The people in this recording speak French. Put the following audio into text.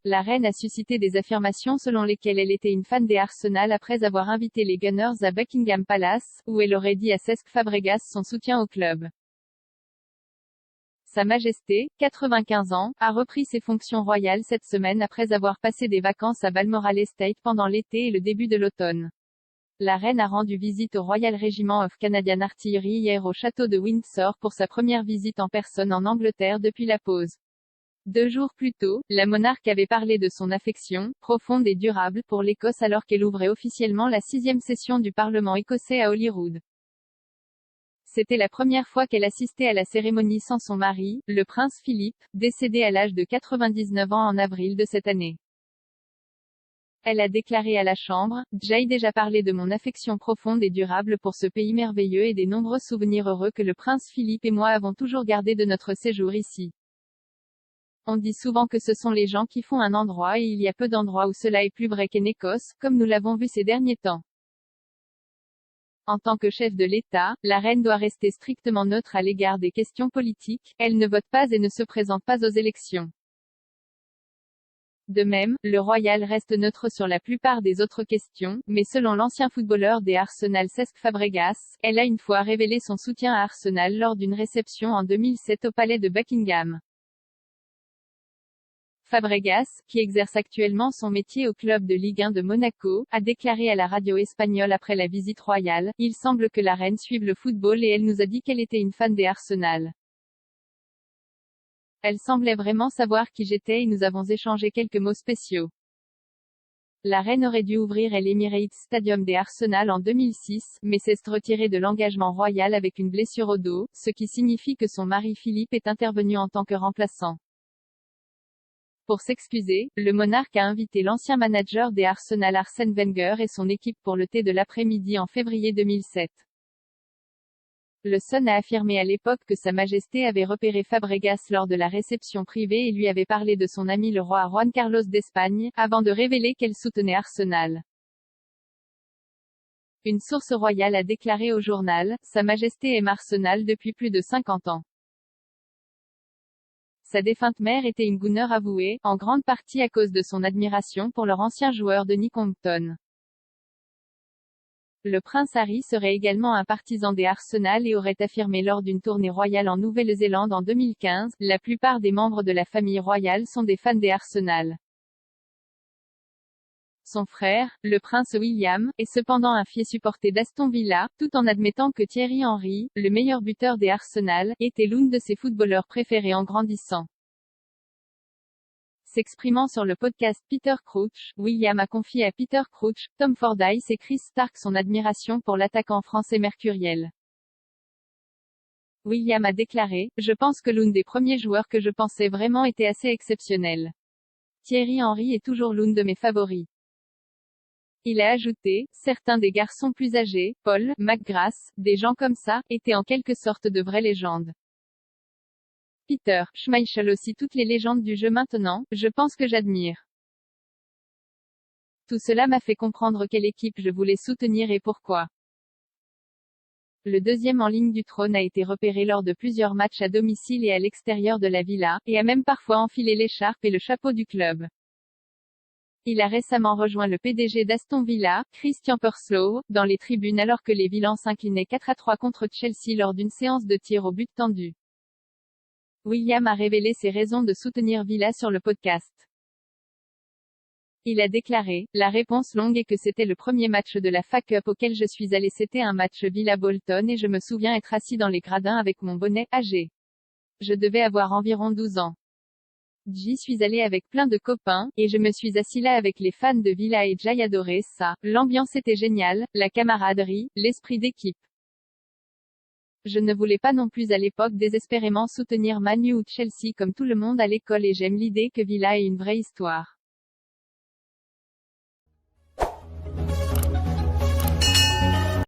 la reine a suscité des affirmations selon lesquelles elle était une fan des Arsenal après avoir invité les Gunners à Buckingham Palace, où elle aurait dit à Cesc Fabregas son soutien au club. Sa Majesté, 95 ans, a repris ses fonctions royales cette semaine après avoir passé des vacances à Balmoral Estate pendant l'été et le début de l'automne. La reine a rendu visite au Royal Regiment of Canadian Artillery hier au château de Windsor pour sa première visite en personne en Angleterre depuis la pause. 2 jours plus tôt, la monarque avait parlé de son affection, profonde et durable, pour l'Écosse alors qu'elle ouvrait officiellement la 6e session du Parlement écossais à Holyrood. C'était la première fois qu'elle assistait à la cérémonie sans son mari, le prince Philippe, décédé à l'âge de 99 ans en avril de cette année. Elle a déclaré à la Chambre, « J'ai déjà parlé de mon affection profonde et durable pour ce pays merveilleux et des nombreux souvenirs heureux que le prince Philippe et moi avons toujours gardés de notre séjour ici. On dit souvent que ce sont les gens qui font un endroit et il y a peu d'endroits où cela est plus vrai qu'en Écosse, comme nous l'avons vu ces derniers temps. » En tant que chef de l'État, la reine doit rester strictement neutre à l'égard des questions politiques, elle ne vote pas et ne se présente pas aux élections. De même, le royal reste neutre sur la plupart des autres questions, mais selon l'ancien footballeur des Arsenal Cesc Fabregas, elle a une fois révélé son soutien à Arsenal lors d'une réception en 2007 au palais de Buckingham. Fabregas, qui exerce actuellement son métier au club de Ligue 1 de Monaco, a déclaré à la radio espagnole après la visite royale, « Il semble que la reine suive le football et elle nous a dit qu'elle était une fan des Arsenal. Elle semblait vraiment savoir qui j'étais et nous avons échangé quelques mots spéciaux. » La reine aurait dû ouvrir l'Emirates Stadium des Arsenal en 2006, mais s'est retirée de l'engagement royal avec une blessure au dos, ce qui signifie que son mari Philippe est intervenu en tant que remplaçant. Pour s'excuser, le monarque a invité l'ancien manager des Arsenal Arsène Wenger et son équipe pour le thé de l'après-midi en février 2007. Le Sun a affirmé à l'époque que Sa Majesté avait repéré Fabregas lors de la réception privée et lui avait parlé de son ami le roi Juan Carlos d'Espagne, avant de révéler qu'elle soutenait Arsenal. Une source royale a déclaré au journal, « Sa Majesté aime Arsenal depuis plus de 50 ans. Sa défunte mère était une Gunner avouée, en grande partie à cause de son admiration pour leur ancien joueur Denis Compton. » Le prince Harry serait également un partisan des Arsenal et aurait affirmé lors d'une tournée royale en Nouvelle-Zélande en 2015, « La plupart des membres de la famille royale sont des fans des Arsenal. » Son frère, le prince William, est cependant un fier supporter d'Aston Villa, tout en admettant que Thierry Henry, le meilleur buteur des Arsenal, était l'un de ses footballeurs préférés en grandissant. S'exprimant sur le podcast Peter Crouch, William a confié à Peter Crouch, Tom Fordyce et Chris Stark son admiration pour l'attaquant français mercuriel. William a déclaré, « Je pense que l'un des premiers joueurs que je pensais vraiment était assez exceptionnel. Thierry Henry est toujours l'un de mes favoris. » Il a ajouté, « Certains des garçons plus âgés, Paul, McGrath, des gens comme ça, étaient en quelque sorte de vraies légendes. Peter Schmeichel aussi toutes les légendes du jeu maintenant, je pense que j'admire. Tout cela m'a fait comprendre quelle équipe je voulais soutenir et pourquoi. » Le deuxième en ligne du trône a été repéré lors de plusieurs matchs à domicile et à l'extérieur de la villa, et a même parfois enfilé l'écharpe et le chapeau du club. Il a récemment rejoint le PDG d'Aston Villa, Christian Purslow, dans les tribunes alors que les Villans s'inclinaient 4-3 contre Chelsea lors d'une séance de tir au but tendu. William a révélé ses raisons de soutenir Villa sur le podcast. Il a déclaré, « La réponse longue est que c'était le premier match de la FA Cup auquel je suis allé. C'était un match Villa-Bolton et je me souviens être assis dans les gradins avec mon bonnet, âgé. Je devais avoir environ 12 ans. J'y suis allé avec plein de copains, et je me suis assis là avec les fans de Villa et j'ai adoré ça. L'ambiance était géniale, la camaraderie, l'esprit d'équipe. Je ne voulais pas non plus à l'époque désespérément soutenir Man U ou Chelsea comme tout le monde à l'école et j'aime l'idée que Villa ait une vraie histoire. »